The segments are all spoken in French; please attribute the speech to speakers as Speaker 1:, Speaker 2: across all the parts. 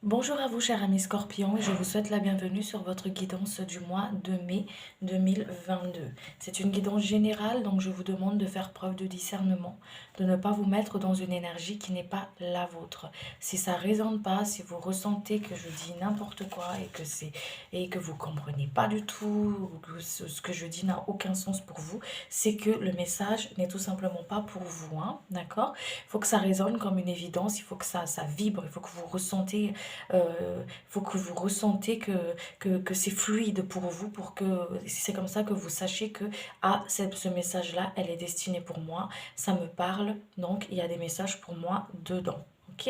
Speaker 1: Bonjour à vous, chers amis Scorpions, et je vous souhaite la bienvenue sur votre guidance du mois de mai 2022. C'est une guidance générale, donc je vous demande de faire preuve de discernement, de ne pas vous mettre dans une énergie qui n'est pas la vôtre. Si ça ne résonne pas, si vous ressentez que je dis n'importe quoi et que vous comprenez pas du tout, ou que ce que je dis n'a aucun sens pour vous, c'est que le message n'est tout simplement pas pour vous, hein, d'accord? Il faut que ça résonne comme une évidence, il faut que ça vibre, il faut que vous ressentez faut que vous ressentez que c'est fluide pour vous, pour que c'est comme ça que vous sachiez que ce message-là, elle est destinée pour moi, ça me parle, donc il y a des messages pour moi dedans. Ok?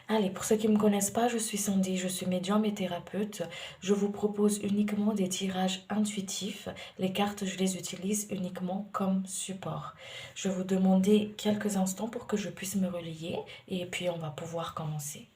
Speaker 1: Allez, pour ceux qui ne me connaissent pas, je suis Sandy, je suis médium et thérapeute. Je vous propose uniquement des tirages intuitifs. Les cartes, je les utilise uniquement comme support. Je vais vous demander quelques instants pour que je puisse me relayer et puis on va pouvoir commencer.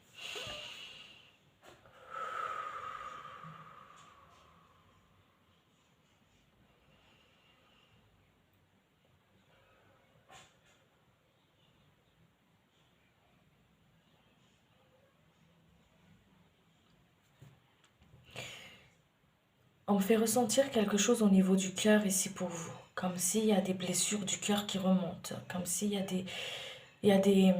Speaker 1: On me fait ressentir quelque chose au niveau du cœur ici pour vous, comme s'il y a des blessures du cœur qui remontent, comme s'il y a des,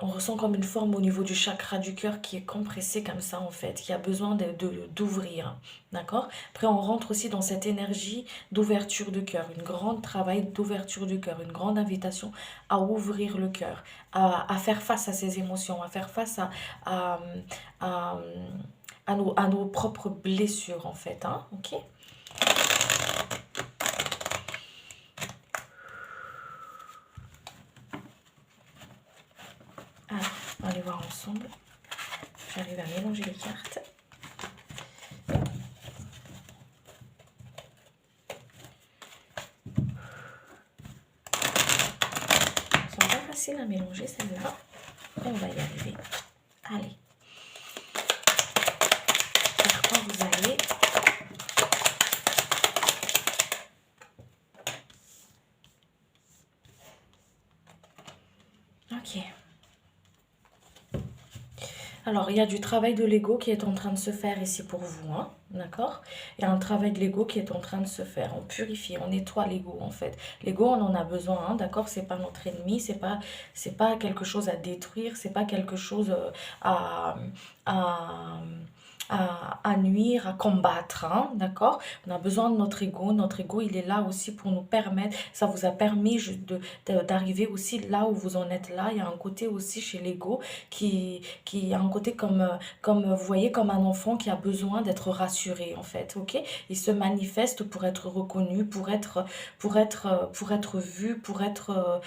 Speaker 1: on ressent comme une forme au niveau du chakra du cœur qui est compressé comme ça en fait, qui a besoin d'ouvrir, d'accord? Après on rentre aussi dans cette énergie d'ouverture de cœur, une grande travail d'ouverture du cœur, une grande invitation à ouvrir le cœur, à faire face à ses émotions, à faire face à, à, à nos propres blessures en fait, hein, ok? Alors, on va aller voir ensemble. J'arrive à mélanger les cartes. Elles sont pas faciles à mélanger celles-là. On va y arriver. Allez. Vers quoi vous allez? Ok. Alors, il y a du travail de l'ego qui est en train de se faire ici pour vous, hein, d'accord? Il y a un travail de l'ego qui est en train de se faire. On purifie, on nettoie l'ego, en fait. L'ego, on en a besoin, hein, d'accord? C'est pas notre ennemi, c'est pas quelque chose à détruire, c'est pas quelque chose à, à, à nuire, à combattre, hein, d'accord? On a besoin de notre ego. Notre ego, il est là aussi pour nous permettre. Ça vous a permis d'arriver aussi là où vous en êtes là. Il y a un côté aussi chez l'ego qui a un côté comme vous voyez, comme un enfant qui a besoin d'être rassuré en fait, ok? Il se manifeste pour être reconnu, pour être vu, pour être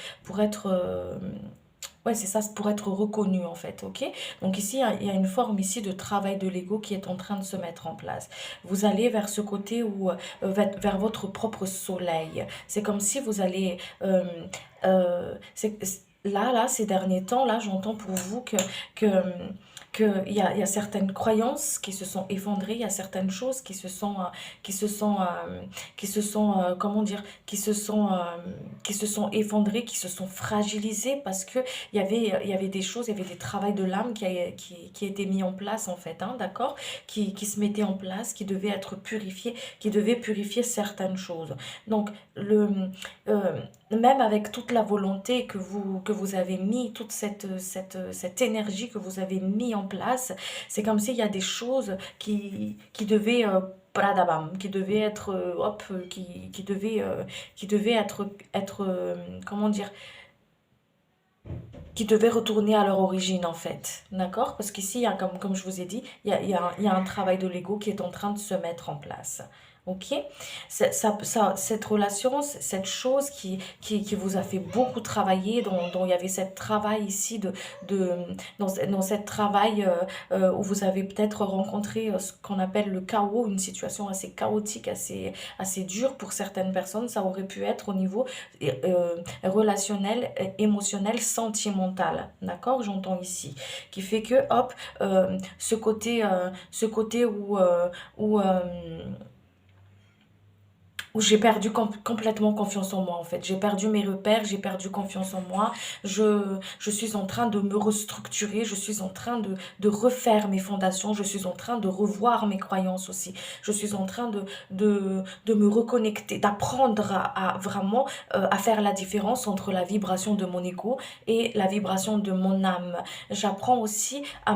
Speaker 1: ouais, c'est ça, pour être reconnu en fait, ok? Donc ici, il y a une forme ici de travail de l'ego qui est en train de se mettre en place. Vous allez vers ce côté où, vers votre propre soleil. C'est comme si vous allez, là, ces derniers temps, là, j'entends pour vous il y a certaines croyances qui se sont effondrées, il y a certaines choses qui se sont, comment dire, qui se sont effondrées, qui se sont fragilisées parce que il y avait des choses, il y avait des travails de l'âme qui étaient mis en place en fait, hein, d'accord, qui se mettaient en place, qui devaient être purifiés, qui devaient purifier certaines choses. Donc, euh, même avec toute la volonté que vous avez mis, toute cette énergie que vous avez mis en place, c'est comme s'il y a des choses qui devaient... bradabam, qui devaient être hop qui devaient être comment dire, qui devaient retourner à leur origine en fait, d'accord? Parce qu'ici, il y a, comme je vous ai dit, il y a un travail de l'ego qui est en train de se mettre en place. Ok? Cette relation, cette chose qui vous a fait beaucoup travailler, dont il y avait cette travail ici, de, dans cette travail où vous avez peut-être rencontré ce qu'on appelle le chaos, une situation assez chaotique, assez dure pour certaines personnes. Ça aurait pu être au niveau relationnel, émotionnel, sentimental, d'accord, j'entends ici, qui fait que, hop, ce côté où où j'ai perdu complètement confiance en moi en fait. J'ai perdu mes repères, j'ai perdu confiance en moi. Je suis en train de me restructurer, je suis en train de refaire mes fondations, je suis en train de revoir mes croyances aussi. Je suis en train de me reconnecter, d'apprendre à vraiment à faire la différence entre la vibration de mon ego et la vibration de mon âme. J'apprends aussi à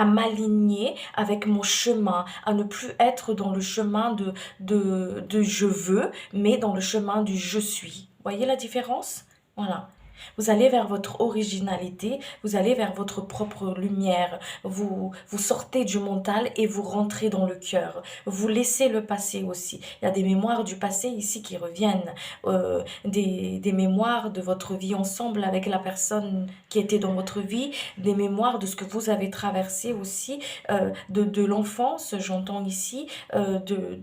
Speaker 1: m'aligner avec mon chemin, à ne plus être dans le chemin de je veux, mais dans le chemin du je suis. Voyez la différence? Voilà. Vous allez vers votre originalité, vous allez vers votre propre lumière, vous sortez du mental et vous rentrez dans le cœur. Vous laissez le passé aussi. Il y a des mémoires du passé ici qui reviennent, des mémoires de votre vie ensemble avec la personne qui était dans votre vie, des mémoires de ce que vous avez traversé aussi, de l'enfance, j'entends ici,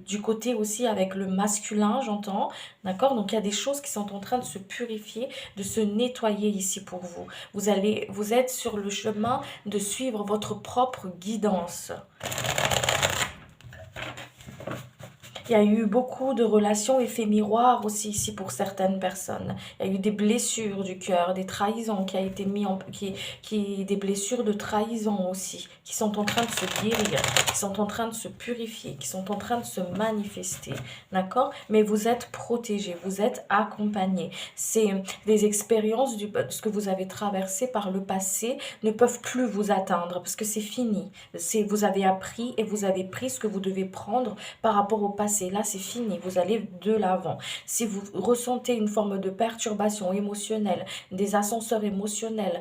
Speaker 1: du côté aussi avec le masculin, j'entends, d'accord? Donc il y a des choses qui sont en train de se purifier, de se nettoyer ici pour vous. Vous êtes sur le chemin de suivre votre propre guidance. Il y a eu beaucoup de relations effets miroirs aussi ici pour certaines personnes. Il y a eu des blessures du cœur, des trahisons qui a été mis en des blessures de trahison aussi, qui sont en train de se guérir, qui sont en train de se purifier, qui sont en train de se manifester. D'accord? Mais vous êtes protégés, vous êtes accompagnés. C'est des expériences ce que vous avez traversé par le passé ne peuvent plus vous atteindre parce que c'est fini. Vous avez appris et vous avez pris ce que vous devez prendre par rapport au passé. Là, c'est fini. Vous allez de l'avant. Si vous ressentez une forme de perturbation émotionnelle, des ascenseurs émotionnels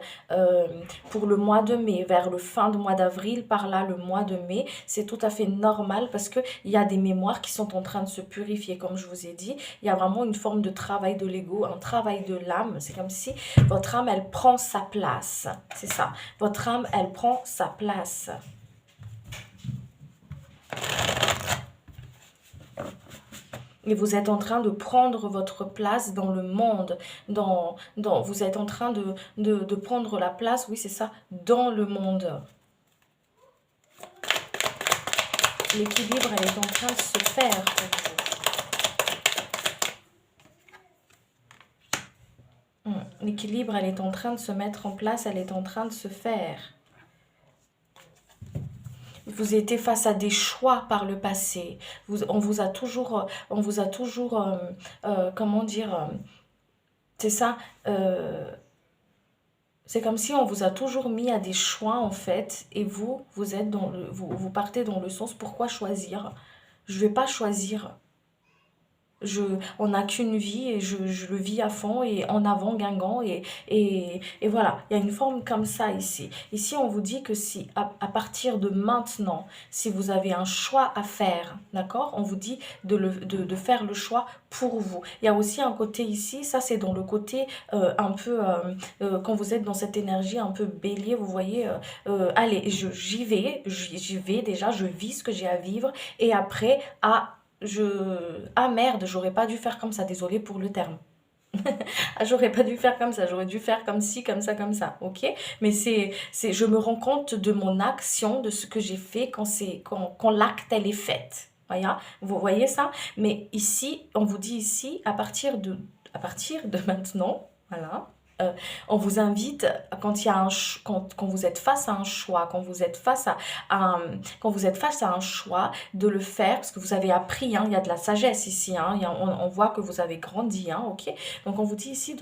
Speaker 1: pour le mois de mai, vers le fin du mois d'avril, par là, le mois de mai, c'est tout à fait normal parce qu'il y a des mémoires qui sont en train de se purifier, comme je vous ai dit. Il y a vraiment une forme de travail de l'ego, un travail de l'âme. C'est comme si votre âme, elle prend sa place. C'est ça. Votre âme, elle prend sa place. Et vous êtes en train de prendre votre place dans le monde. Vous êtes en train de prendre la place, oui c'est ça, dans le monde. L'équilibre, elle est en train de se faire pour vous. L'équilibre, elle est en train de se mettre en place, elle est en train de se faire. Vous étiez face à des choix par le passé. On vous a toujours comment dire, c'est ça, c'est comme si on vous a toujours mis à des choix en fait, et vous êtes vous partez dans le sens pourquoi choisir? Je vais pas choisir. On n'a qu'une vie et je le vis à fond et en avant Guingamp et voilà, il y a une forme comme ça ici. Ici, on vous dit que si à partir de maintenant, si vous avez un choix à faire, d'accord, on vous dit de faire le choix pour vous. Il y a aussi un côté ici, ça c'est dans le côté un peu, quand vous êtes dans cette énergie un peu bélier, vous voyez, allez, j'y vais déjà, je vis ce que j'ai à vivre et après, ah merde, j'aurais pas dû faire comme ça, désolée pour le terme. Ah, j'aurais pas dû faire comme ça, j'aurais dû faire comme ci, comme ça, ok? Mais je me rends compte de mon action, de ce que j'ai fait quand l'acte, elle est faite. Vous voyez ça? Mais ici, on vous dit ici, à partir de maintenant, voilà, on vous invite, quand il y a quand vous êtes face à un choix, quand vous êtes face à un choix, de le faire, parce que vous avez appris, hein, il y a de la sagesse ici, hein, on voit que vous avez grandi, hein, ok? Donc on vous dit ici,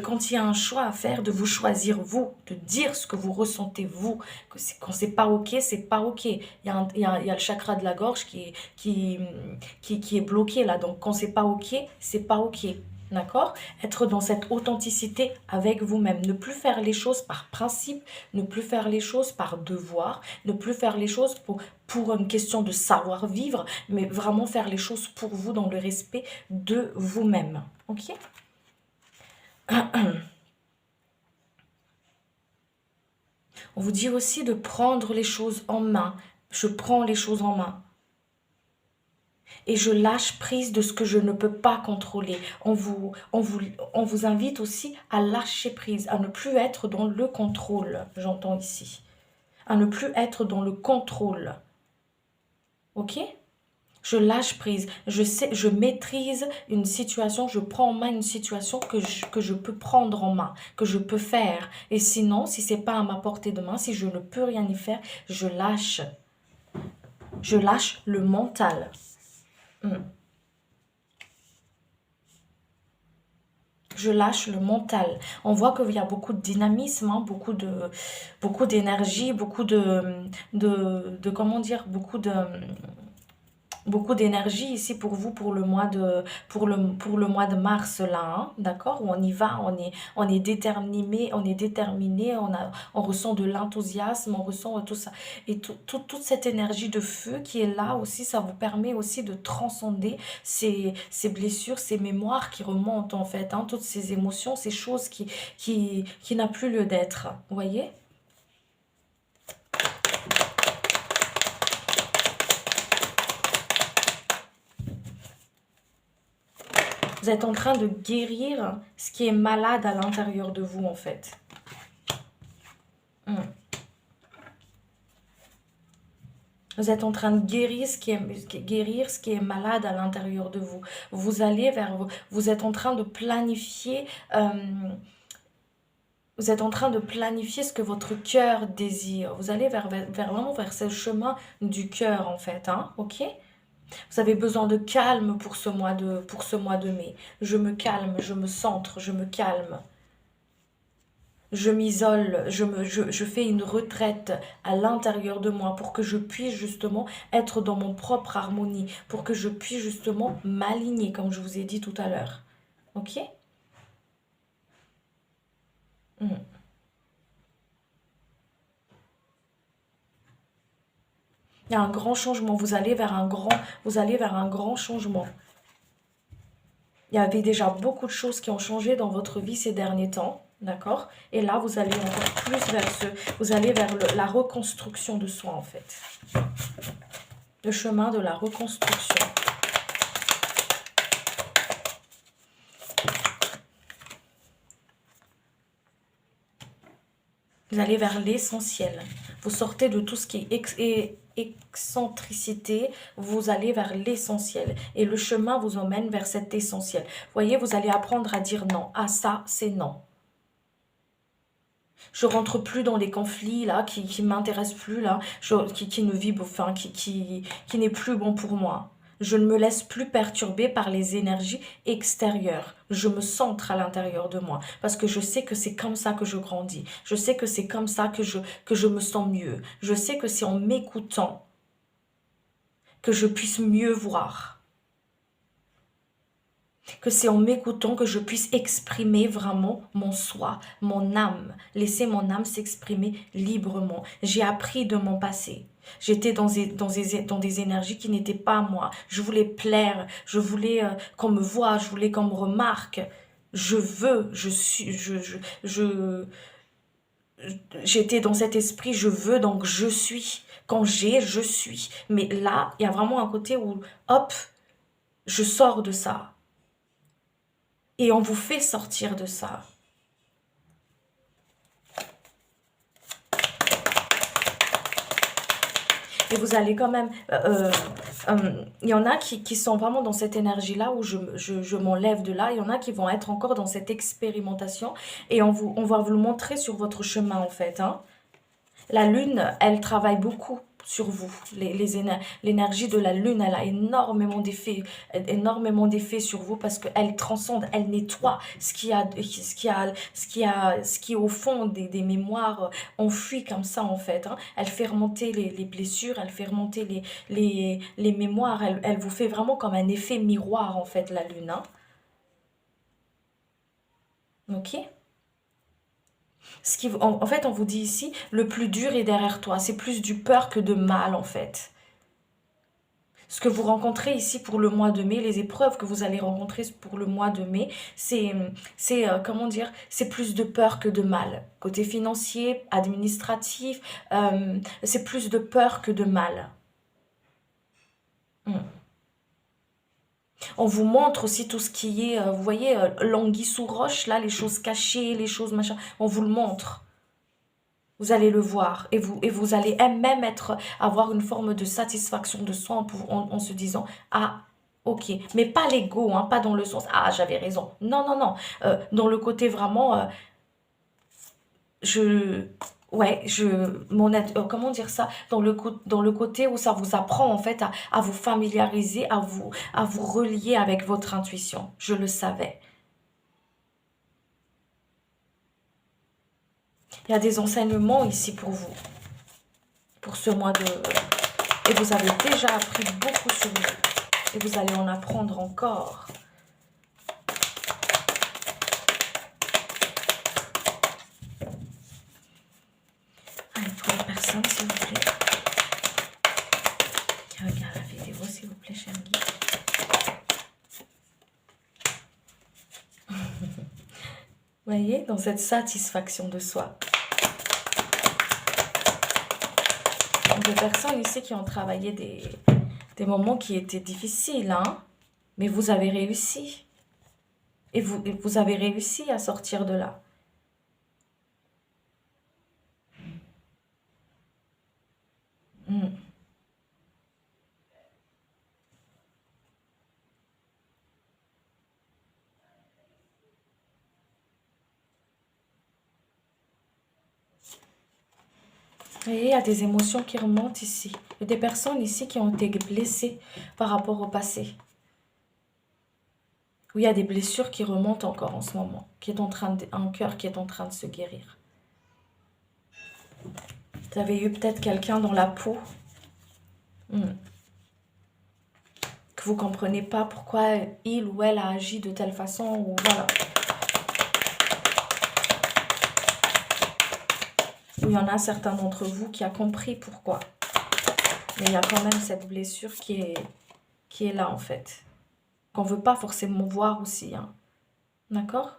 Speaker 1: quand il y a un choix à faire, de vous choisir vous, de dire ce que vous ressentez vous, quand c'est pas ok, c'est pas ok. Il y a le chakra de la gorge qui est bloqué là, donc quand c'est pas ok, c'est pas ok. D'accord? Être dans cette authenticité avec vous-même. Ne plus faire les choses par principe, ne plus faire les choses par devoir, ne plus faire les choses pour une question de savoir-vivre, mais vraiment faire les choses pour vous dans le respect de vous-même. Ok? On vous dit aussi de prendre les choses en main. Je prends les choses en main. Et je lâche prise de ce que je ne peux pas contrôler. On vous invite aussi à lâcher prise, à ne plus être dans le contrôle, j'entends ici. À ne plus être dans le contrôle. Ok? Je lâche prise. Je sais, je maîtrise une situation, je prends en main une situation que je peux prendre en main, que je peux faire. Et sinon, si c'est pas à ma portée de main, si je ne peux rien y faire, je lâche. Je lâche le mental. Je lâche le mental. On voit qu'il y a beaucoup de dynamisme, hein, beaucoup d'énergie, comment dire, beaucoup d'énergie ici pour vous pour le mois de pour le mois de mars là, hein, d'accord, où on y va, on est déterminé, on ressent de l'enthousiasme, on ressent tout ça et toute cette énergie de feu qui est là aussi, ça vous permet aussi de transcender ces blessures, ces mémoires qui remontent en fait, hein, toutes ces émotions, ces choses qui n'a plus lieu d'être, vous voyez. Vous êtes en train de guérir ce qui est malade à l'intérieur de vous, en fait. Vous êtes en train de guérir ce qui est malade à l'intérieur de vous. Vous allez vers vous êtes en train de planifier vous êtes en train de planifier ce que votre cœur désire. Vous allez vraiment vers ce chemin du cœur, en fait, hein, ok? Vous avez besoin de calme pour ce mois de mai. Je me calme, je me centre, je me calme. Je m'isole, je fais une retraite à l'intérieur de moi pour que je puisse justement être dans mon propre harmonie, pour que je puisse justement m'aligner, comme je vous ai dit tout à l'heure. Ok? Il y a un grand changement, vous allez vers un grand changement. Il y avait déjà beaucoup de choses qui ont changé dans votre vie ces derniers temps, d'accord? Et là, vous allez encore plus vous allez vers la reconstruction de soi, en fait. Le chemin de la reconstruction. Vous allez vers l'essentiel. Vous sortez de tout ce qui est excentricité, vous allez vers l'essentiel. Et le chemin vous emmène vers cet essentiel. Vous voyez, vous allez apprendre à dire non. Ah, ça, c'est non. Je rentre plus dans les conflits là qui m'intéressent plus là, qui ne vibrent, enfin qui n'est plus bon pour moi. Je ne me laisse plus perturber par les énergies extérieures. Je me centre à l'intérieur de moi parce que je sais que c'est comme ça que je grandis. Je sais que c'est comme ça que je me sens mieux. Je sais que c'est en m'écoutant que je puisse mieux voir. Que c'est en m'écoutant que je puisse exprimer vraiment mon soi, mon âme, laisser mon âme s'exprimer librement. J'ai appris de mon passé. J'étais dans des énergies qui n'étaient pas moi. Je voulais plaire, je voulais qu'on me voie, je voulais qu'on me remarque. J'étais dans cet esprit, je veux, donc je suis. Quand je suis. Mais là, il y a vraiment un côté où, hop, je sors de ça. Et on vous fait sortir de ça. Et vous allez quand même... il y en a qui sont vraiment dans cette énergie-là où je m'enlève de là. Il y en a qui vont être encore dans cette expérimentation. Et on va vous le montrer sur votre chemin en fait. Hein. La lune, elle travaille beaucoup sur vous. L'énergie de la lune, elle a énormément d'effets sur vous parce qu'elle transcende, elle nettoie ce qui est au fond des mémoires enfouies comme ça en fait. Hein. Elle fait remonter les blessures, elle fait remonter les mémoires, elle vous fait vraiment comme un effet miroir en fait la lune. Hein. Ok? En fait, on vous dit ici, le plus dur est derrière toi. C'est plus du peur que de mal, en fait. Ce que vous rencontrez ici pour le mois de mai, les épreuves que vous allez rencontrer pour le mois de mai, comment dire, c'est plus de peur que de mal. Côté financier, administratif, c'est plus de peur que de mal. On vous montre aussi tout ce qui est, vous voyez, l'anguille sous roche, là, les choses cachées, les choses machin, on vous le montre. Vous allez le voir et vous allez même avoir une forme de satisfaction de soi en se disant, ah, ok, mais pas l'ego, hein, pas dans le sens, ah, j'avais raison. Non, non, non. Dans le côté vraiment, je, ouais, comment dire ça, dans le côté où ça vous apprend en fait à vous familiariser, à vous relier avec votre intuition. Je le savais. Il y a des enseignements ici pour vous, pour ce mois de... Et vous avez déjà appris beaucoup sur vous. Et vous allez en apprendre encore. Allez, pour les personnes, s'il vous plaît, qui regardent la vidéo, s'il vous plaît, cher guide. Vous voyez, dans cette satisfaction de soi. Des personnes ici qui ont travaillé des moments qui étaient difficiles, hein, mais vous avez réussi. Et vous avez réussi à sortir de là. Mm. Et il y a des émotions qui remontent ici. Il y a des personnes ici qui ont été blessées par rapport au passé. Où il y a des blessures qui remontent encore en ce moment. Un cœur qui est en train de se guérir. Vous avez eu peut-être quelqu'un dans la peau. Que vous ne comprenez pas pourquoi il ou elle a agi de telle façon. Ou voilà. Il y en a certains d'entre vous qui a compris pourquoi. Mais il y a quand même cette blessure qui est là en fait. Qu'on ne veut pas forcément voir aussi. Hein. D'accord?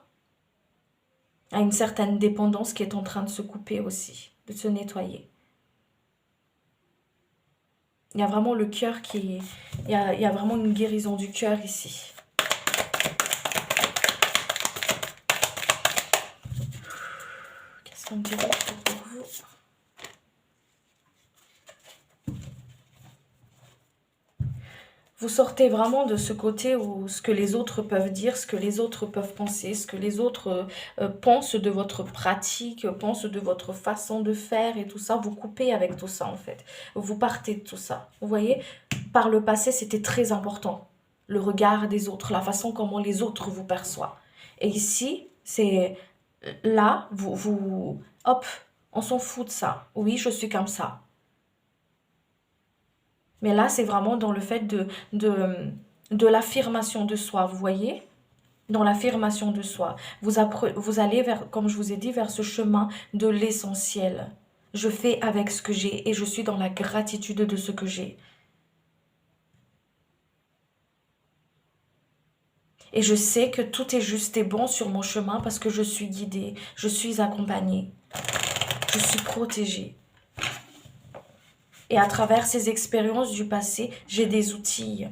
Speaker 1: Il y a une certaine dépendance qui est en train de se couper aussi. De se nettoyer. Il y a vraiment le cœur qui... Il y a vraiment une guérison du cœur ici. Qu'est-ce qu'on me dit pour vous? Vous sortez vraiment de ce côté où ce que les autres peuvent dire, ce que les autres peuvent penser, ce que les autres pensent de votre pratique, pensent de votre façon de faire et tout ça. Vous coupez avec tout ça en fait. Vous partez de tout ça. Vous voyez, par le passé, c'était très important. Le regard des autres, la façon comment les autres vous perçoivent. Et ici, c'est là, hop, on s'en fout de ça. Oui, je suis comme ça. Mais là, c'est vraiment dans le fait de l'affirmation de soi, vous voyez? Dans l'affirmation de soi. Vous allez, vers, comme je vous ai dit, vers ce chemin de l'essentiel. Je fais avec ce que j'ai et je suis dans la gratitude de ce que j'ai. Et je sais que tout est juste et bon sur mon chemin parce que je suis guidée, je suis accompagnée, je suis protégée. Et à travers ces expériences du passé, j'ai des outils.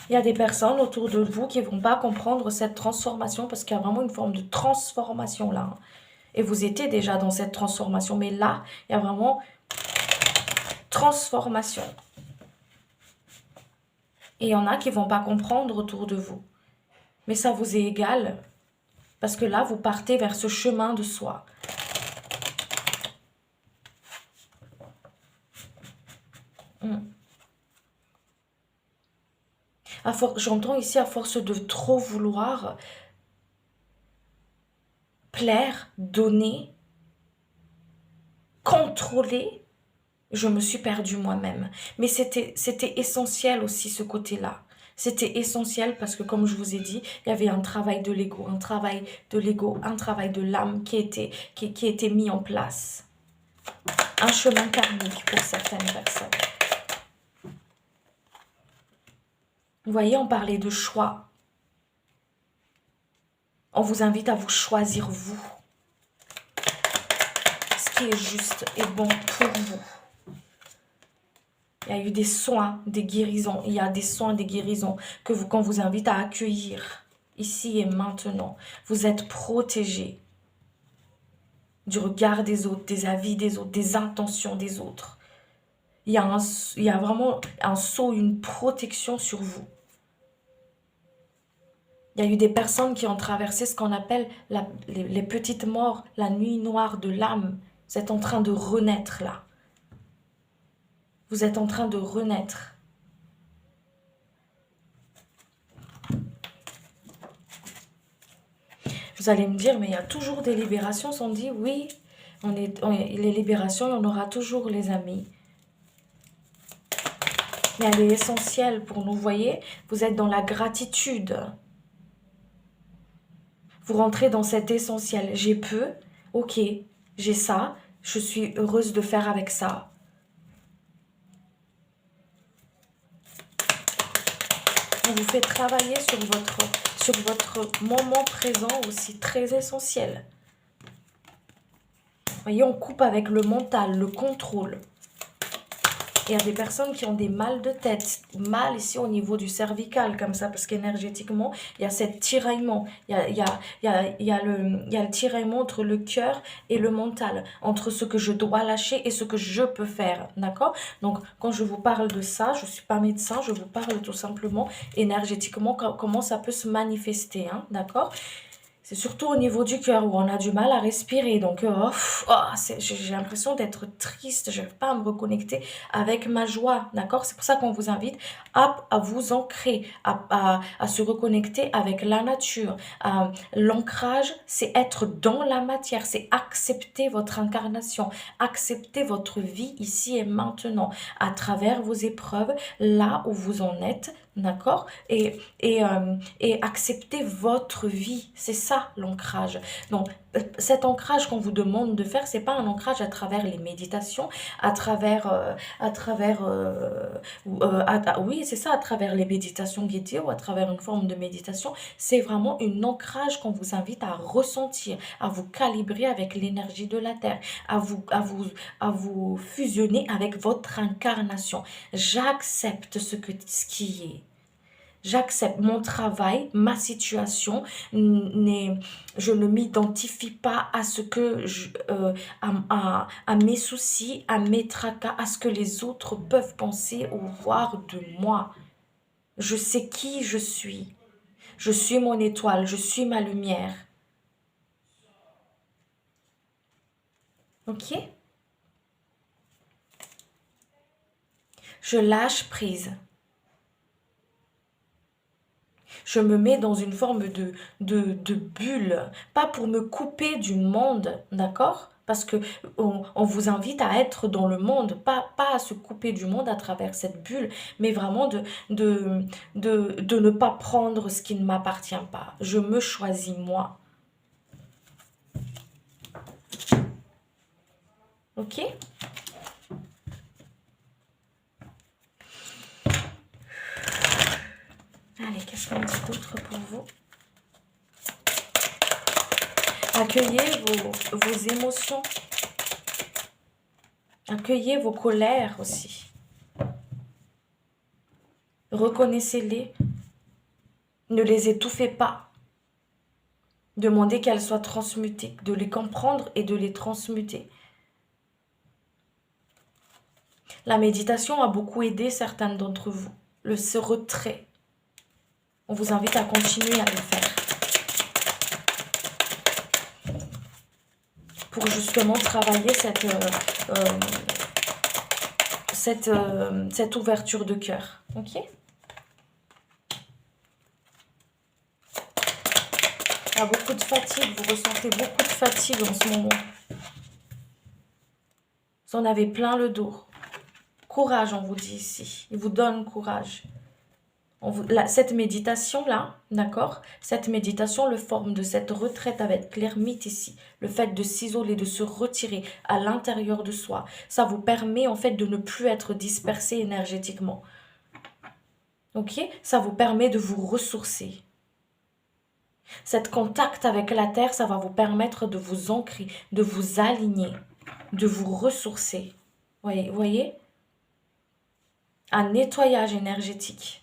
Speaker 1: Il y a des personnes autour de vous qui ne vont pas comprendre cette transformation parce qu'il y a vraiment une forme de transformation là. Et vous étiez déjà dans cette transformation, mais là, il y a vraiment transformation. Et il y en a qui ne vont pas comprendre autour de vous. Mais ça vous est égal parce que là, vous partez vers ce chemin de soi. J'entends ici, à force de trop vouloir plaire, donner, contrôler, je me suis perdue moi-même. Mais c'était essentiel aussi ce côté-là. C'était essentiel parce que comme je vous ai dit, il y avait un travail de l'ego, un travail de l'âme qui était mis en place. Un chemin karmique pour certaines personnes. Vous voyez, on parlait de choix. On vous invite à vous choisir vous. Ce qui est juste et bon pour vous. Il y a eu des soins, des guérisons. Il y a des soins, des guérisons qu'on vous invite à accueillir ici et maintenant. Vous êtes protégés du regard des autres, des avis des autres, des intentions des autres. Il y a vraiment un sceau, une protection sur vous. Il y a eu des personnes qui ont traversé ce qu'on appelle les petites morts, la nuit noire de l'âme. Vous êtes en train de renaître là. Vous êtes en train de renaître. Vous allez me dire, mais il y a toujours des libérations. On dit, oui, les libérations, il y en aura toujours, les amis. Mais elle est essentielle pour nous, voyez. Vous êtes dans la gratitude. Vous rentrez dans cet essentiel. J'ai peu, ok, j'ai ça, je suis heureuse de faire avec ça. On vous fait travailler sur votre moment présent aussi, très essentiel. Vous voyez, on coupe avec le mental, le contrôle. Il y a des personnes qui ont des mal de tête, mal ici au niveau du cervical, comme ça, parce qu'énergétiquement, il y a cet tiraillement. Il y a le tiraillement entre le cœur et le mental, entre ce que je dois lâcher et ce que je peux faire, d'accord? Donc, quand je vous parle de ça, je ne suis pas médecin, je vous parle tout simplement énergétiquement, comment ça peut se manifester, hein, d'accord? C'est surtout au niveau du cœur où on a du mal à respirer. Donc, j'ai l'impression d'être triste. Je n'arrive pas à me reconnecter avec ma joie. D'accord? C'est pour ça qu'on vous invite à vous ancrer, à se reconnecter avec la nature. L'ancrage, c'est être dans la matière. C'est accepter votre incarnation. Accepter votre vie ici et maintenant. À travers vos épreuves, là où vous en êtes. D'accord? Et accepter votre vie. C'est ça l'ancrage. Donc, cet ancrage qu'on vous demande de faire, c'est pas un ancrage à travers les méditations, oui, c'est ça, à travers les méditations guidées ou à travers une forme de méditation. C'est vraiment un ancrage qu'on vous invite à ressentir, à vous calibrer avec l'énergie de la Terre, à vous fusionner avec votre incarnation. J'accepte ce qui est. J'accepte mon travail, ma situation, je ne m'identifie pas à ce que à mes soucis, à mes tracas, à ce que les autres peuvent penser ou voir de moi. Je sais qui je suis. Je suis mon étoile, je suis ma lumière. Ok? Je lâche prise. Je me mets dans une forme de bulle, pas pour me couper du monde, d'accord? Parce que on vous invite à être dans le monde, pas à se couper du monde à travers cette bulle, mais vraiment de ne pas prendre ce qui ne m'appartient pas. Je me choisis moi. Ok? Allez, qu'est-ce qu'on dit d'autre pour vous? Accueillez vos émotions. Accueillez vos colères aussi. Reconnaissez-les. Ne les étouffez pas. Demandez qu'elles soient transmutées, de les comprendre et de les transmuter. La méditation a beaucoup aidé certaines d'entre vous. Ce retrait. On vous invite à continuer à le faire. Pour justement travailler cette ouverture de cœur. Ok? Il y a beaucoup de fatigue. Vous ressentez beaucoup de fatigue en ce moment. Vous en avez plein le dos. Courage, on vous dit ici. Il vous donne courage. Cette méditation-là, d'accord? Cette méditation, le forme de cette retraite avec l'ermite ici, le fait de s'isoler, de se retirer à l'intérieur de soi, ça vous permet en fait de ne plus être dispersé énergétiquement. Ok? Ça vous permet de vous ressourcer. Cet contact avec la terre, ça va vous permettre de vous ancrer, de vous aligner, de vous ressourcer. Voyez? un nettoyage énergétique.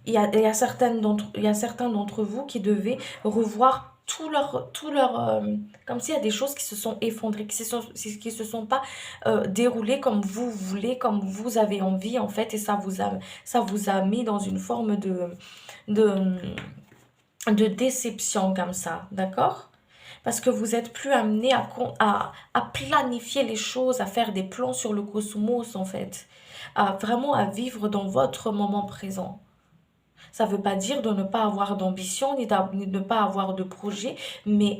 Speaker 1: Il y a certains d'entre vous qui devaient revoir comme s'il y a des choses qui se sont effondrées, qui se sont pas déroulées comme vous voulez, comme vous avez envie, en fait, et ça vous a mis dans une forme de, de déception comme ça, d'accord? Parce que vous êtes plus amené à planifier les choses, à faire des plans sur le cosmos, en fait, vraiment à vivre dans votre moment présent. Ça ne veut pas dire de ne pas avoir d'ambition, ni de ne pas avoir de projet, mais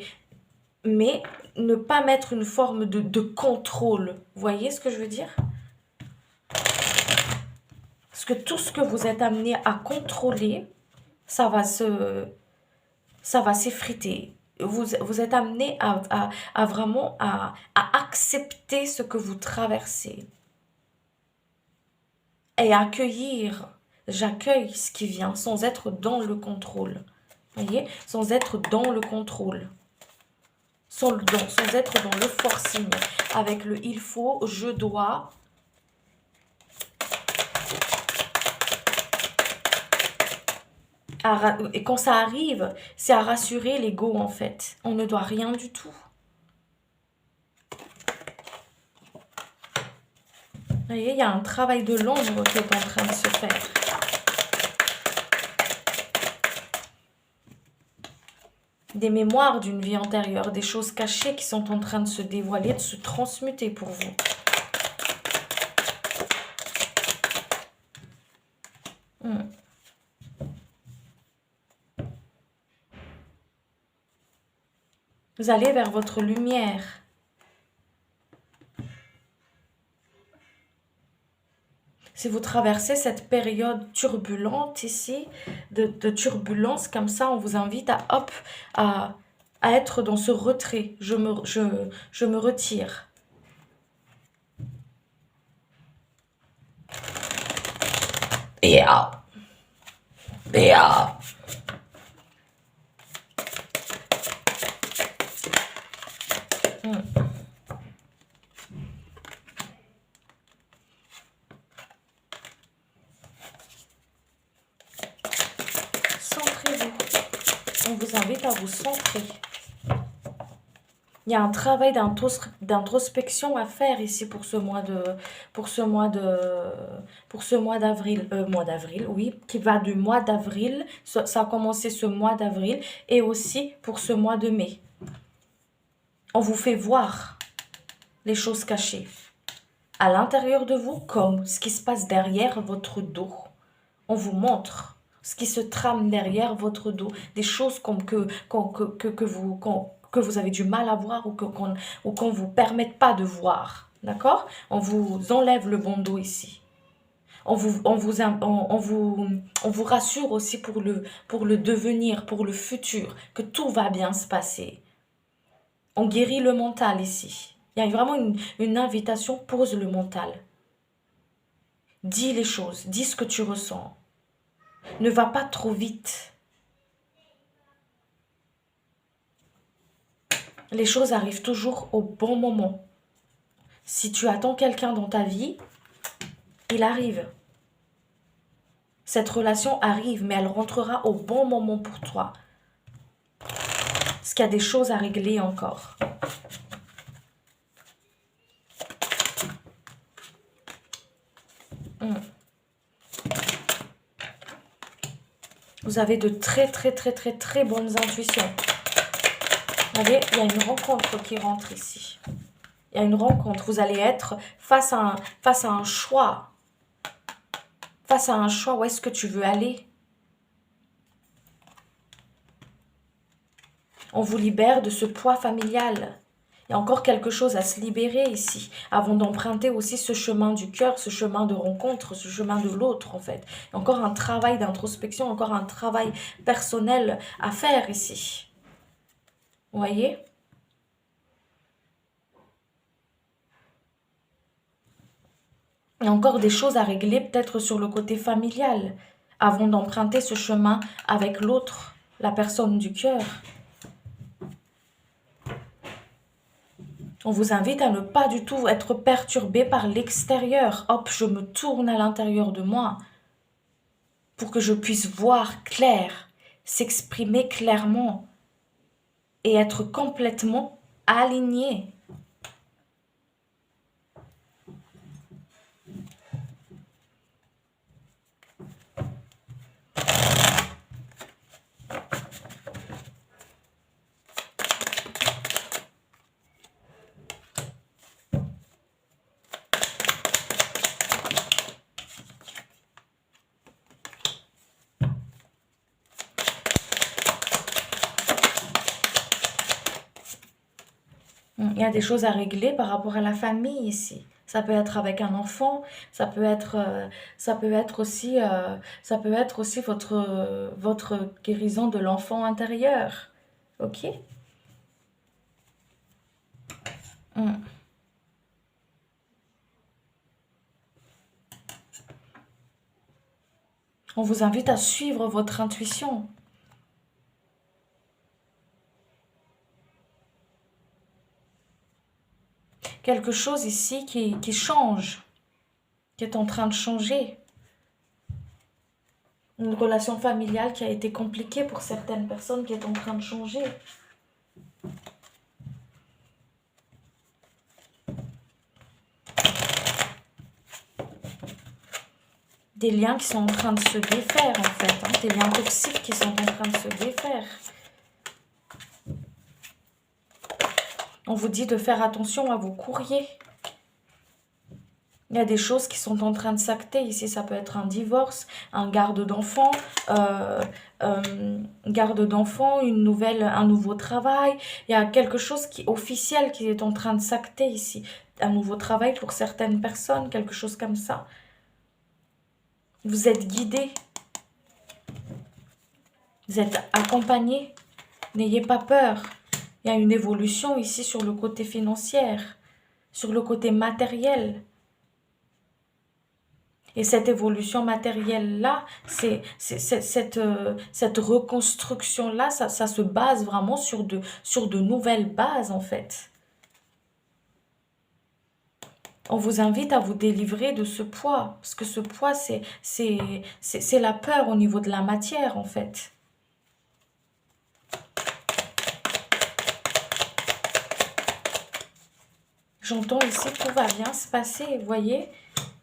Speaker 1: ne pas mettre une forme de contrôle. Vous voyez ce que je veux dire? Parce que tout ce que vous êtes amené à contrôler, ça va s'effriter. Vous êtes amené à vraiment à accepter ce que vous traversez et accueillir. J'accueille ce qui vient sans être dans le contrôle. Voyez, sans être dans le contrôle. Sans être dans le forcing. Avec le il faut, je dois. Et quand ça arrive, c'est à rassurer l'ego en fait. On ne doit rien du tout. Vous voyez, il y a un travail de l'ombre qui est en train de se faire. Des mémoires d'une vie antérieure, des choses cachées qui sont en train de se dévoiler, de se transmuter pour vous. Vous allez vers votre lumière. Si vous traversez cette période turbulente ici, de turbulence comme ça, on vous invite à être dans ce retrait. Je me retire. Béa. Béa. Centrez-vous. On vous invite à vous centrer. Il y a un travail d'introspection à faire ici pour ce mois d'avril, oui, qui va du mois d'avril, ça a commencé ce mois d'avril, et aussi pour ce mois de mai. On vous fait voir les choses cachées à l'intérieur de vous comme ce qui se passe derrière votre dos. On vous montre ce qui se trame derrière votre dos, des choses comme que vous avez du mal à voir ou qu'on ne vous permette pas de voir. D'accord? On vous enlève le bandeau ici. On vous rassure aussi pour le devenir, pour le futur, que tout va bien se passer. On guérit le mental ici. Il y a vraiment une invitation, pose le mental. Dis les choses, dis ce que tu ressens. Ne va pas trop vite. Les choses arrivent toujours au bon moment. Si tu attends quelqu'un dans ta vie, il arrive. Cette relation arrive, mais elle rentrera au bon moment pour toi. Parce qu'il y a des choses à régler encore. Vous avez de très bonnes intuitions. Vous voyez, il y a une rencontre qui rentre ici. Il y a une rencontre. Vous allez être face à un choix. Face à un choix, où est-ce que tu veux aller? On vous libère de ce poids familial. Il y a encore quelque chose à se libérer ici, avant d'emprunter aussi ce chemin du cœur, ce chemin de rencontre, ce chemin de l'autre en fait. Il y a encore un travail d'introspection, encore un travail personnel à faire ici. Vous voyez? Il y a encore des choses à régler peut-être sur le côté familial, avant d'emprunter ce chemin avec l'autre, la personne du cœur. On vous invite à ne pas du tout être perturbé par l'extérieur. Hop, je me tourne à l'intérieur de moi pour que je puisse voir clair, s'exprimer clairement et être complètement aligné. Il y a des choses à régler par rapport à la famille ici. Ça peut être avec un enfant, ça peut être aussi, votre guérison de l'enfant intérieur. Ok? Mm. On vous invite à suivre votre intuition. Quelque chose ici qui change, qui est en train de changer. Une relation familiale qui a été compliquée pour certaines personnes qui est en train de changer. Des liens qui sont en train de se défaire en fait, hein, des liens toxiques qui sont en train de se défaire. On vous dit de faire attention à vos courriers. Il y a des choses qui sont en train de s'acter ici. Ça peut être un divorce, un garde d'enfant, un nouveau travail. Il y a quelque chose officiel qui est en train de s'acter ici. Un nouveau travail pour certaines personnes, quelque chose comme ça. Vous êtes guidé. Vous êtes accompagné. N'ayez pas peur. Il y a une évolution ici sur le côté financier, sur le côté matériel. Et cette évolution matérielle-là, cette reconstruction-là, ça se base vraiment sur de nouvelles bases, en fait. On vous invite à vous délivrer de ce poids, parce que ce poids, c'est la peur au niveau de la matière, en fait. J'entends ici, tout va bien se passer, vous voyez?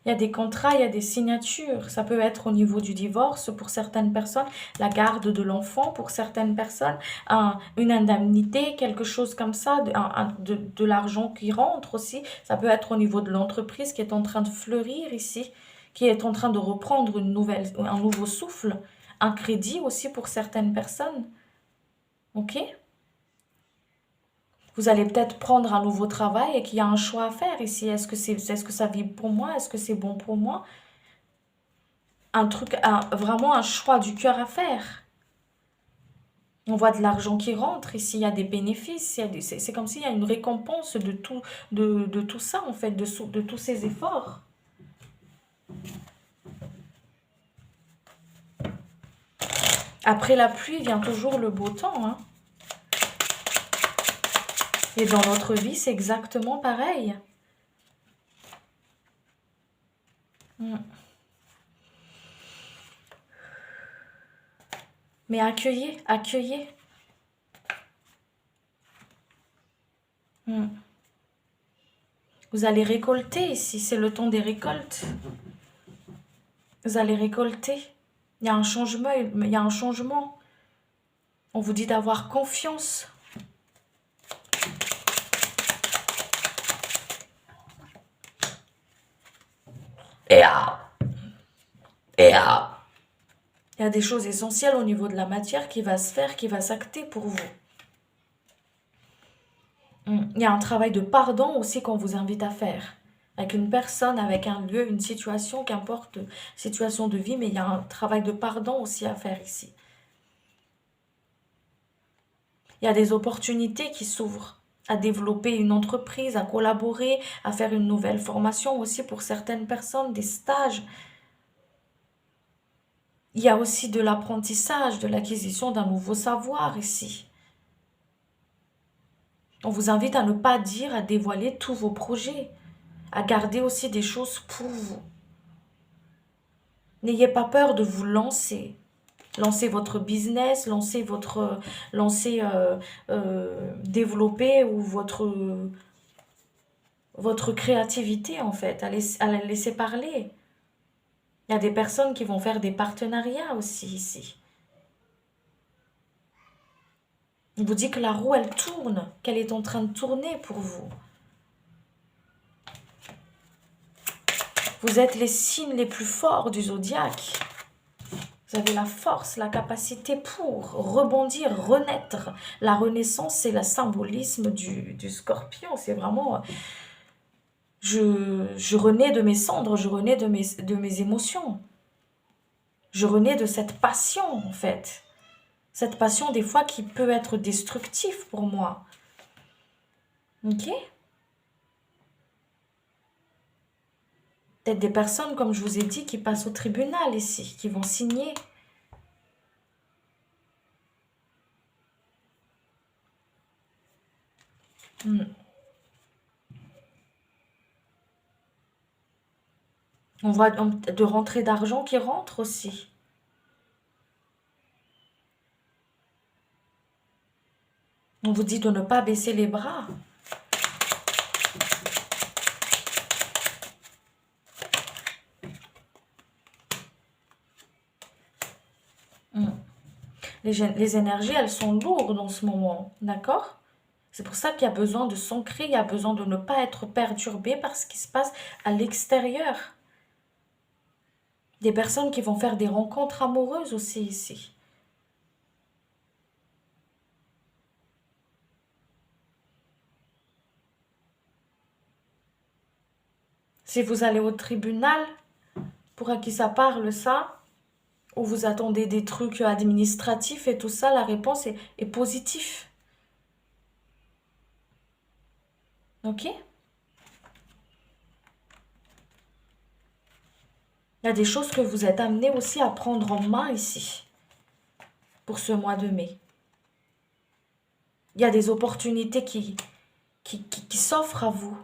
Speaker 1: Il y a des contrats, il y a des signatures. Ça peut être au niveau du divorce pour certaines personnes, la garde de l'enfant pour certaines personnes, une indemnité, quelque chose comme ça, de l'argent qui rentre aussi. Ça peut être au niveau de l'entreprise qui est en train de fleurir ici, qui est en train de reprendre un nouveau souffle, un crédit aussi pour certaines personnes. Ok? Vous allez peut-être prendre un nouveau travail et qu'il y a un choix à faire ici. Est-ce que ça vibre pour moi? Est-ce que c'est bon pour moi? Vraiment un choix du cœur à faire. On voit de l'argent qui rentre ici, il y a des bénéfices, c'est comme s'il y a une récompense de tout ça en fait, de tous ces efforts. Après la pluie vient toujours le beau temps, hein. Et dans notre vie, c'est exactement pareil. Mais accueillez, accueillez. Vous allez récolter ici, c'est le temps des récoltes. Vous allez récolter. Il y a un changement, il y a un changement. On vous dit d'avoir confiance. Il y a des choses essentielles au niveau de la matière qui va se faire, qui va s'acter pour vous. Il y a un travail de pardon aussi qu'on vous invite à faire. Avec une personne, avec un lieu, une situation, qu'importe, situation de vie, mais il y a un travail de pardon aussi à faire ici. Il y a des opportunités qui s'ouvrent à développer une entreprise, à collaborer, à faire une nouvelle formation aussi pour certaines personnes, des stages. Il y a aussi de l'apprentissage, de l'acquisition d'un nouveau savoir ici. On vous invite à ne pas dire, à dévoiler tous vos projets, à garder aussi des choses pour vous. N'ayez pas peur de vous lancer. Lancez votre business, développer ou votre créativité en fait, à la laisser parler. Il y a des personnes qui vont faire des partenariats aussi ici. On vous dit que la roue, elle tourne, qu'elle est en train de tourner pour vous. Vous êtes les signes les plus forts du zodiaque. Vous avez la force, la capacité pour rebondir, renaître. La renaissance, c'est le symbolisme du scorpion. C'est vraiment... Je renais de mes cendres, je renais de mes émotions. Je renais de cette passion, en fait. Cette passion, des fois, qui peut être destructive pour moi. Ok? Peut-être des personnes, comme je vous ai dit, qui passent au tribunal ici, qui vont signer. On voit de rentrées d'argent qui rentrent aussi. On vous dit de ne pas baisser les bras. Les énergies, elles sont lourdes en ce moment, d'accord? C'est pour ça qu'il y a besoin de s'ancrer, il y a besoin de ne pas être perturbé par ce qui se passe à l'extérieur. Des personnes qui vont faire des rencontres amoureuses aussi ici. Si vous allez au tribunal, pour à qui ça parle ça, ou vous attendez des trucs administratifs et tout ça, la réponse est positive. Ok? Il y a des choses que vous êtes amenés aussi à prendre en main ici, pour ce mois de mai. Il y a des opportunités qui s'offrent à vous.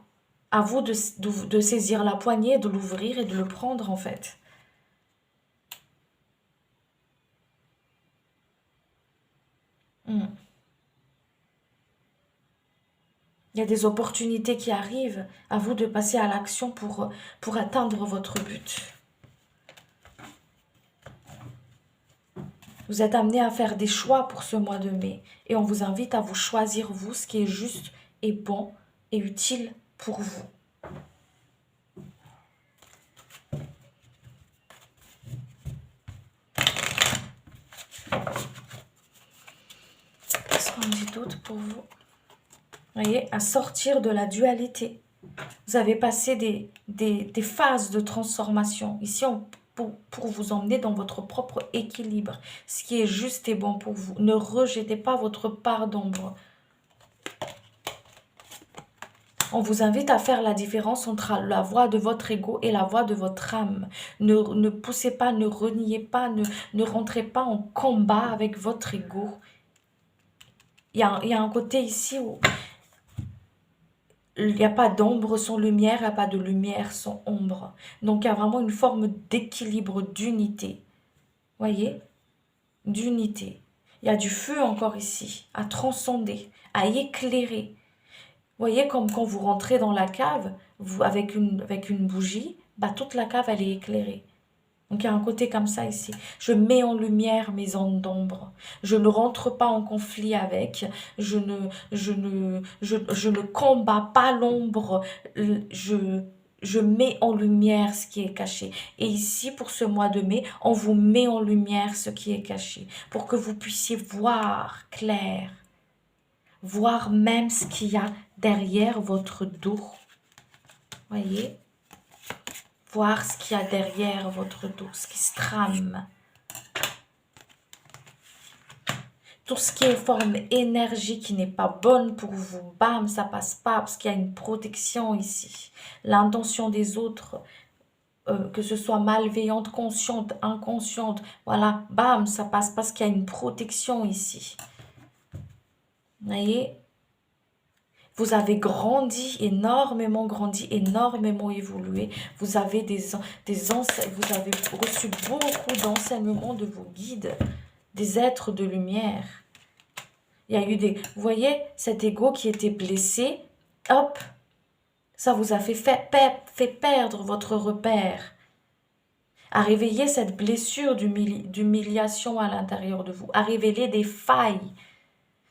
Speaker 1: À vous de saisir la poignée, de l'ouvrir et de le prendre en fait. Il y a des opportunités qui arrivent. À vous de passer à l'action pour atteindre votre but. Vous êtes amené à faire des choix pour ce mois de mai. Et on vous invite à vous choisir, vous, ce qui est juste et bon et utile pour vous. Qu'est-ce qu'on dit d'autre pour vous? Vous voyez, à sortir de la dualité. Vous avez passé des phases de transformation. Ici, pour vous emmener dans votre propre équilibre. Ce qui est juste et bon pour vous. Ne rejetez pas votre part d'ombre. On vous invite à faire la différence entre la voix de votre ego et la voix de votre âme. Ne poussez pas, ne reniez pas, ne rentrez pas en combat avec votre ego. Il y a un côté ici où il n'y a pas d'ombre sans lumière, il n'y a pas de lumière sans ombre. Donc, il y a vraiment une forme d'équilibre, d'unité. Voyez? D'unité. Il y a du feu encore ici, à transcender, à éclairer. Voyez, comme quand vous rentrez dans la cave, avec une bougie, bah, toute la cave, elle est éclairée. Donc, il y a un côté comme ça ici. Je mets en lumière mes ondes d'ombre. Je ne rentre pas en conflit avec. Je ne combats pas l'ombre. Je mets en lumière ce qui est caché. Et ici, pour ce mois de mai, on vous met en lumière ce qui est caché. Pour que vous puissiez voir clair. Voir même ce qu'il y a derrière votre dos. Voyez? Voir ce qu'il y a derrière votre dos, ce qui se trame. Tout ce qui est forme énergie qui n'est pas bonne pour vous, bam, ça passe pas parce qu'il y a une protection ici. L'intention des autres, que ce soit malveillante, consciente, inconsciente, voilà, bam, ça passe parce qu'il y a une protection ici. Vous voyez? Vous avez grandi, énormément évolué. Vous avez vous avez reçu beaucoup d'enseignements de vos guides, des êtres de lumière. Il y a eu vous voyez, cet ego qui était blessé, hop, ça vous a fait perdre votre repère, à réveiller cette blessure d'humiliation à l'intérieur de vous, à révéler des failles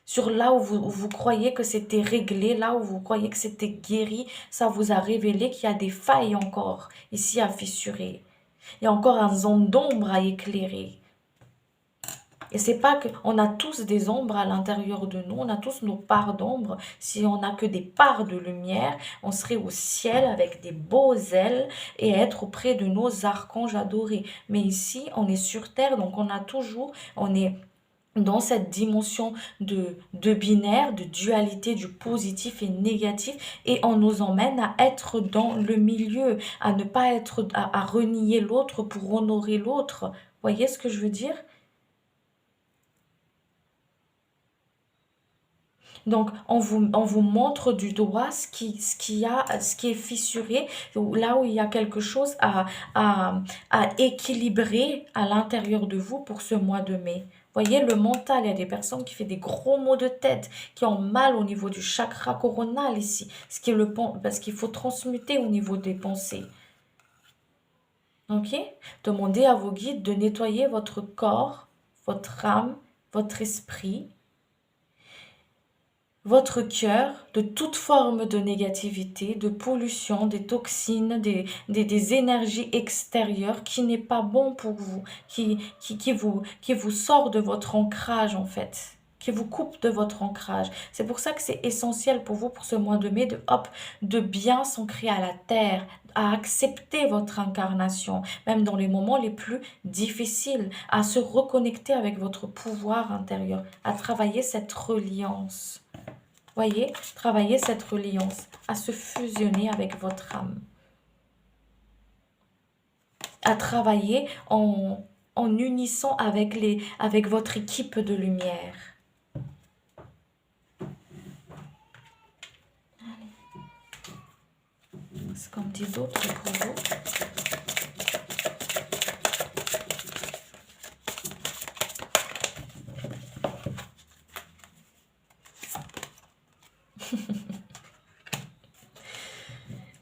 Speaker 1: sur là où vous croyez que c'était réglé, là où vous croyez que c'était guéri, ça vous a révélé qu'il y a des failles encore ici à fissurer. Il y a encore un zone d'ombre à éclairer. Et c'est pas que on a tous des ombres à l'intérieur de nous, on a tous nos parts d'ombre. Si on n'a que des parts de lumière, on serait au ciel avec des beaux ailes et être auprès de nos archanges adorés. Mais ici, on est sur terre, donc on est dans cette dimension de binaire, de dualité, du positif et négatif, et on nous emmène à être dans le milieu, à ne pas être, à renier l'autre pour honorer l'autre. Voyez ce que je veux dire? Donc, on vous montre du doigt ce qui est fissuré, là où il y a quelque chose à équilibrer à l'intérieur de vous pour ce mois de mai. Voyez, le mental, il y a des personnes qui font des gros maux de tête, qui ont mal au niveau du chakra coronal ici, parce qu'il faut transmuter au niveau des pensées. Ok? Demandez à vos guides de nettoyer votre corps, votre âme, votre esprit, votre cœur de toute forme de négativité, de pollution, des toxines, des énergies extérieures qui n'est pas bon pour vous, qui vous sort de votre ancrage en fait, qui vous coupe de votre ancrage. C'est pour ça que c'est essentiel pour vous, pour ce mois de mai, de bien s'ancrer à la terre, à accepter votre incarnation, même dans les moments les plus difficiles, à se reconnecter avec votre pouvoir intérieur, à travailler cette reliance. Voyez, travailler cette reliance, à se fusionner avec votre âme, à travailler en unissant avec votre équipe de lumière. C'est comme dit d'autres pour vous.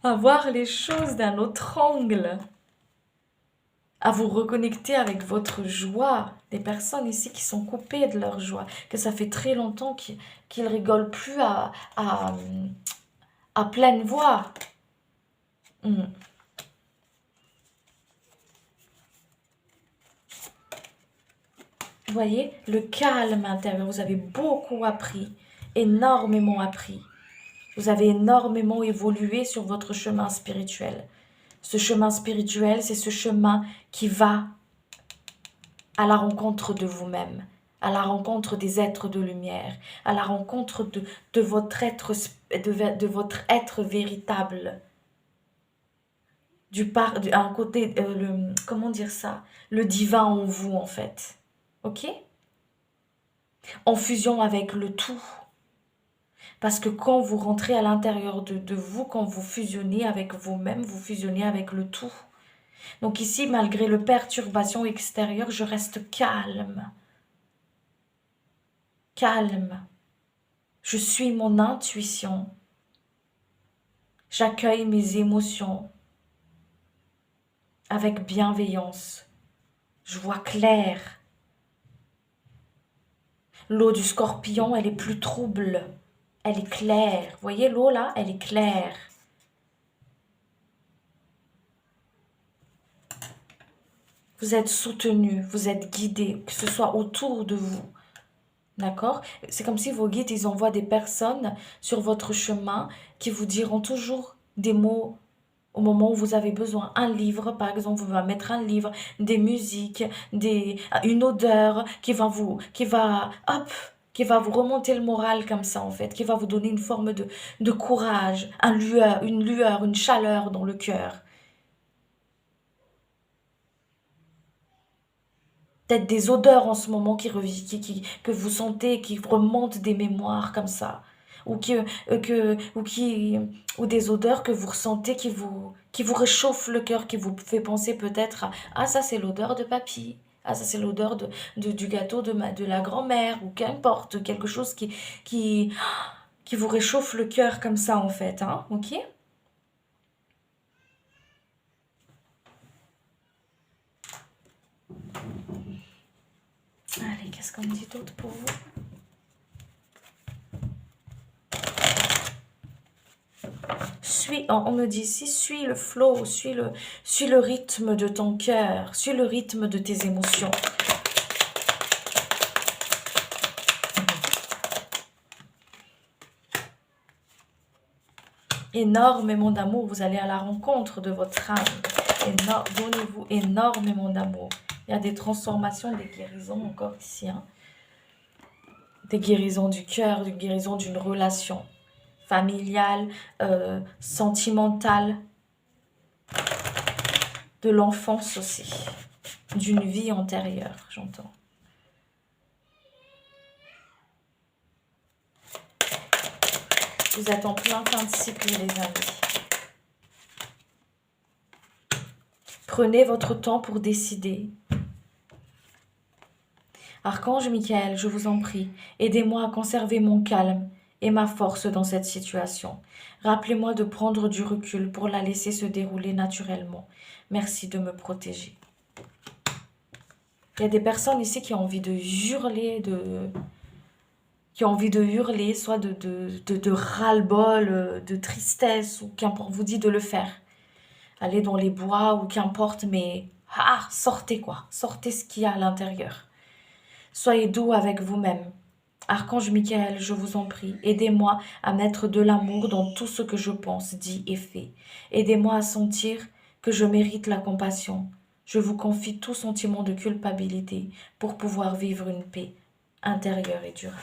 Speaker 1: À voir les choses d'un autre angle, à vous reconnecter avec votre joie. Des personnes ici qui sont coupées de leur joie, que ça fait très longtemps qu'ils rigolent plus à pleine voix. Vous voyez, le calme intérieur, vous avez beaucoup appris, énormément appris. Vous avez énormément évolué sur votre chemin spirituel. Ce chemin spirituel, c'est ce chemin qui va à la rencontre de vous-même, à la rencontre des êtres de lumière, à la rencontre de votre être véritable. Un côté, comment dire ça? Le divin en vous, en fait. Ok? En fusion avec le tout. Parce que quand vous rentrez à l'intérieur de vous, quand vous fusionnez avec vous-même, vous fusionnez avec le tout. Donc ici, malgré les perturbations extérieures, je reste calme. Calme. Je suis mon intuition. J'accueille mes émotions avec bienveillance. Je vois clair. L'eau du scorpion, elle est plus trouble. Elle est claire. Vous voyez l'eau là, elle est claire. Vous êtes soutenu, vous êtes guidé, que ce soit autour de vous. D'accord? C'est comme si vos guides, ils envoient des personnes sur votre chemin qui vous diront toujours des mots au moment où vous avez besoin. Un livre, par exemple, vous va mettre un livre, des musiques, une odeur qui va vous remonter le moral comme ça, en fait, qui va vous donner une forme de courage, une lueur, une chaleur dans le cœur. Peut-être des odeurs en ce moment que vous sentez, qui remontent des mémoires comme ça. ou des odeurs que vous ressentez qui vous réchauffent le cœur, qui vous fait penser peut-être à ah ça c'est l'odeur de papy, ah ça c'est l'odeur du gâteau de la grand-mère ou qu'importe quelque chose qui vous réchauffe le cœur comme ça en fait, hein, ok? Allez, qu'est-ce qu'on me dit d'autre pour vous? On me dit ici, suis le flow, suis le rythme de ton cœur, suis le rythme de tes émotions. Énormément d'amour, vous allez à la rencontre de votre âme. Donnez-vous énormément d'amour. Il y a des transformations, des guérisons encore ici, hein. Des guérisons du cœur, des guérisons d'une relation familiale, sentimentale, de l'enfance aussi, d'une vie antérieure, j'entends. Vous êtes en plein fin de cycle, les amis. Prenez votre temps pour décider. Archange Michael, je vous en prie, aidez-moi à conserver mon calme et ma force dans cette situation. Rappelez-moi de prendre du recul pour la laisser se dérouler naturellement. Merci de me protéger. Il y a des personnes ici qui ont envie de hurler, soit de ras-le-bol, de tristesse, ou qu'importe, vous dit de le faire. Allez dans les bois ou qu'importe, mais sortez quoi, sortez ce qu'il y a à l'intérieur. Soyez doux avec vous-même. Archange Michael, je vous en prie, aidez-moi à mettre de l'amour dans tout ce que je pense, dis et fais. Aidez-moi à sentir que je mérite la compassion. Je vous confie tout sentiment de culpabilité pour pouvoir vivre une paix intérieure et durable.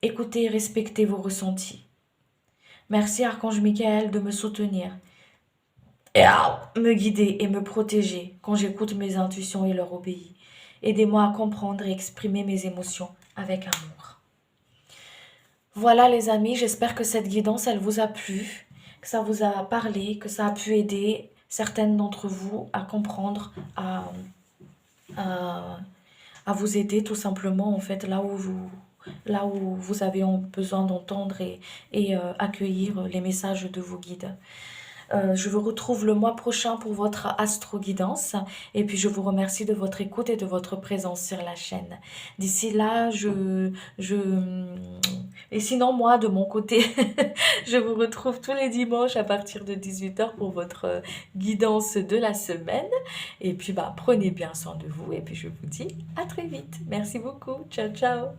Speaker 1: Écoutez et respectez vos ressentis. Merci Archange Michael de me soutenir, et me guider et me protéger quand j'écoute mes intuitions et leur obéis. Aidez-moi à comprendre et exprimer mes émotions avec amour. Voilà les amis, j'espère que cette guidance, elle vous a plu, que ça vous a parlé, que ça a pu aider certaines d'entre vous à comprendre, à vous aider tout simplement en fait là où vous avez besoin d'entendre et accueillir les messages de vos guides. Je vous retrouve le mois prochain pour votre astro-guidance et puis je vous remercie de votre écoute et de votre présence sur la chaîne. D'ici là, et sinon moi de mon côté, je vous retrouve tous les dimanches à partir de 18 h pour votre guidance de la semaine. Et puis prenez bien soin de vous et puis je vous dis à très vite. Merci beaucoup. Ciao, ciao.